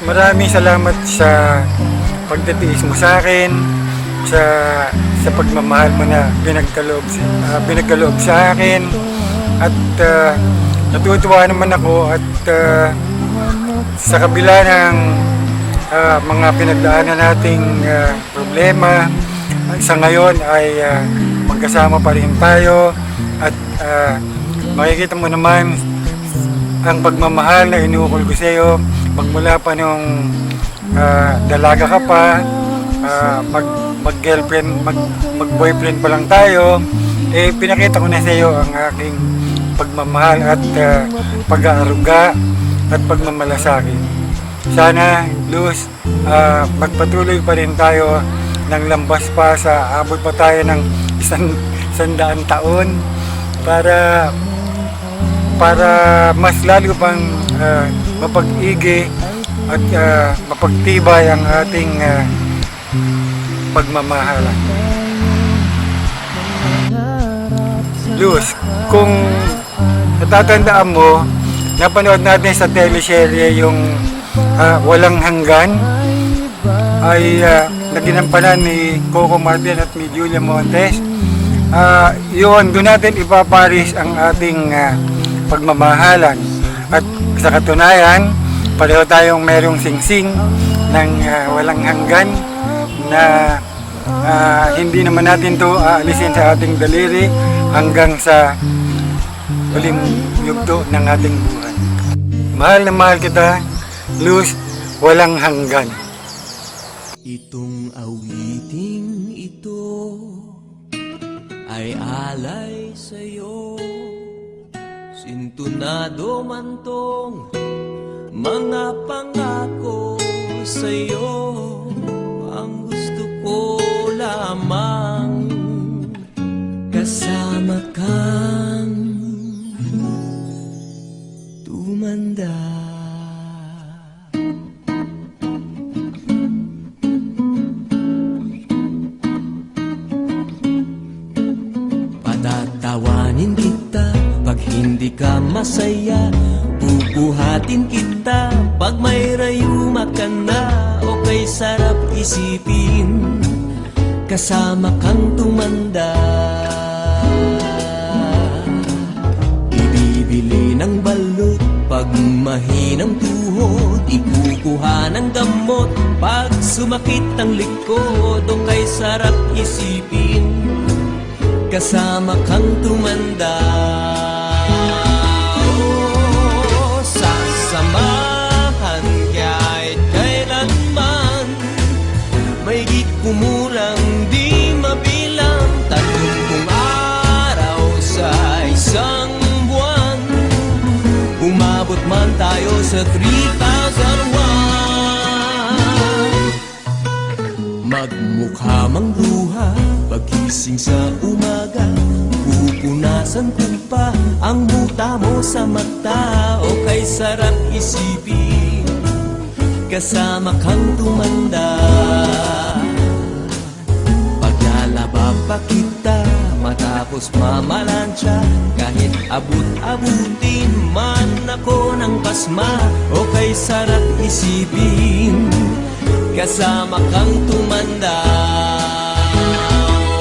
maraming salamat sa pagtitiis mo sa akin, sa pagmamahal mo na pinagkaloob sa akin. At natutuwa naman ako at sa kabila ng mga pinagdaanan nating problema, sa ngayon ay magkasama pa rin tayo at makikita mo naman ang pagmamahal na inuukol ko sa iyo magmula pa nung dalaga ka pa, mag-girlfriend, mag-boyfriend pa lang tayo, pinakita ko na sa iyo ang aking pagmamahal at pag-aaruga at pagmamalasakit. Sana, Luz, magpatuloy pa rin tayo ng lambas pa sa abot pa tayo ng 100 taon para mas lalo pang mapag-igi at mapagtibay ang ating pagmamahalan. Luz, kung natatandaan mo, napanood natin sa teleserye yung Walang Hanggan, ay naginampanan ni Coco Martin at ni Julia Montes. Yun, doon natin ipaparis ang ating pagmamahalan. At sa katunayan, pareho tayong merong singsing ng walang hanggan na hindi naman natin to aalisin sa ating daliri hanggang sa huling yugto ng ating buhay. Mahal na mahal kita, Luz, walang hanggan. Itong awiting ito ay alay sa'yo, sintunado man tong mga pangako sa'yo. Ang gusto ko lamang kasama kang tumanda. Patatawanin kita pag hindi ka masaya, bubuhatin kita pag may rayuma ka na. Okay, sarap isipin kasama kang tumanda. Ibibili ng balot pag mahinang tuhod, ikukuha ng gamot pag sumakit ang likod. Okay, sarap isipin kasama kang tumanda. Oh, sasamahan kahit kailanman, maigit kumulang di mabilang, 30 araw sa isang buwan. Umabot man tayo sa 3,001. Magmukha mang luha pagising sa umaga, pupunasan ko pa ang muta mo sa mata. Okay, sarap isipin kasama kang tumanda. Paglalaba pa kita matapos mamalansya, kahit abut-abutin man ako ng pasma. Okay, sarap isipin kasama kang tumanda.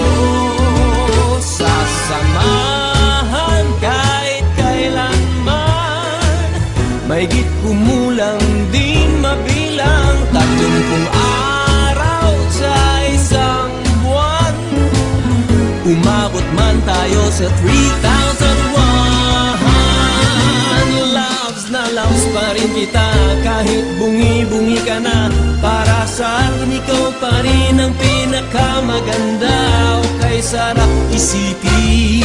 Oh, sasamahan kahit kailanman, maigit kumulang din mabilang, 30 araw sa isang buwan. Umabot man tayo sa 3,001. Loves na loves pa rin kita kahit bungi-bungi ka na. Para sa akin ikaw pa rin ang pinakamaganda. Okay, sarap isipin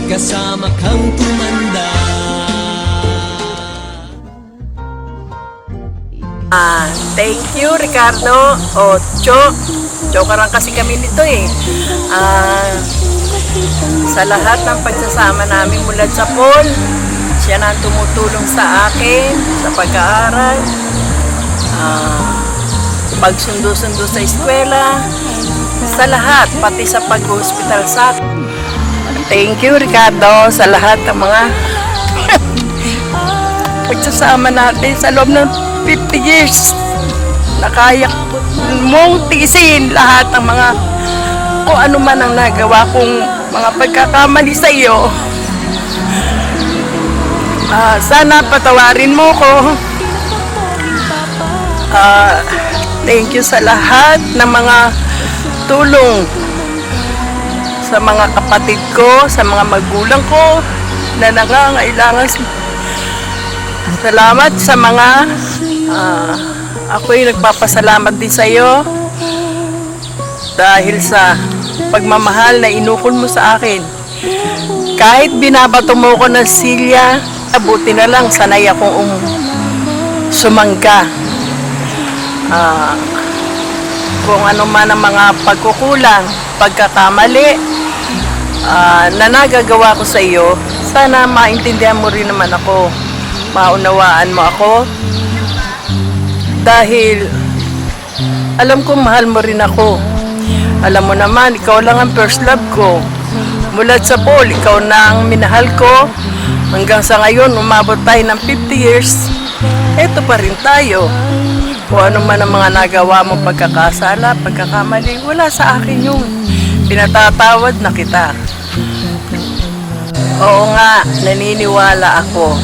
kasama kang tumanda. Thank you, Ricardo. Joker lang kasi kami nito eh. Sa lahat ng pagsasama namin mula sa Paul, siya na ang tumutulong sa akin sa pag-aaral, pagsundo-sundo sa eskwela, sa lahat, pati sa pag-hospital sa akin. Thank you, Ricardo, sa lahat ng mga pagsasama natin sa loob ng 50 years na kaya mong tiisin lahat ng mga kung ano man ang nagawa kong mga pagkakamali sa iyo. Sana patawarin mo ko. Thank you sa lahat ng mga tulong sa mga kapatid ko, sa mga magulang ko na nangangailangan. Salamat sa mga ako'y nagpapasalamat din sa iyo dahil sa pagmamahal na inukol mo sa akin. Kahit binabato mo ko ng silya, buti na lang sanay akong sumangga. Kung ano man ang mga pagkukulang, pagkakamali na nagagawa ko sa iyo, sana maintindihan mo rin naman ako, maunawaan mo ako, dahil alam ko mahal mo rin ako. Alam mo naman, ikaw lang ang first love ko. Mula sa Paul, ikaw na ang minahal ko. Hanggang sa ngayon, umabot tayo ng 50 years. Eto pa rin tayo. Kung ano man ang mga nagawa mo pagkakasala, pagkakamali, wala sa akin yun. Pinatatawad na kita. Oo nga, naniniwala ako.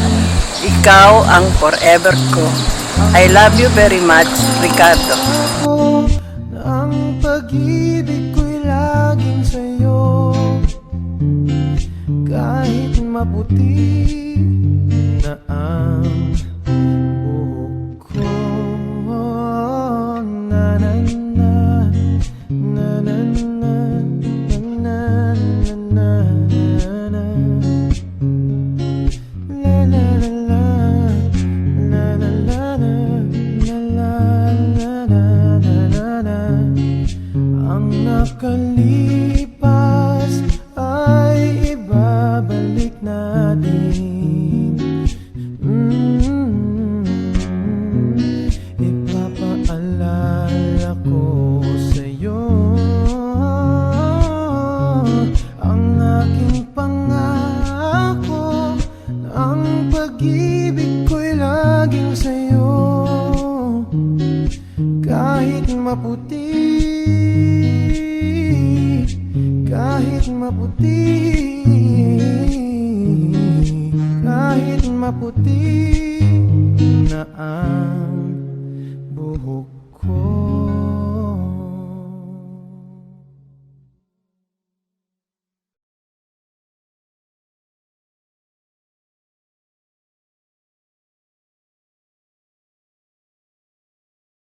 Ikaw ang forever ko. I love you very much, Ricardo. Ang pag-ibig ko'y laging sa'yo, kahit maputi na ang buhok ko. Na na na, na na na, na na na, na. La la la la, la la la la, la la la la la. Ang nakalipas ay ibabalik natin. Ipapaalala ko sa'yo ang aking pangako. Ang pag-ibig ko'y laging sa'yo, kahit maputi, kahit maputi, kahit maputi na ang buhok ko.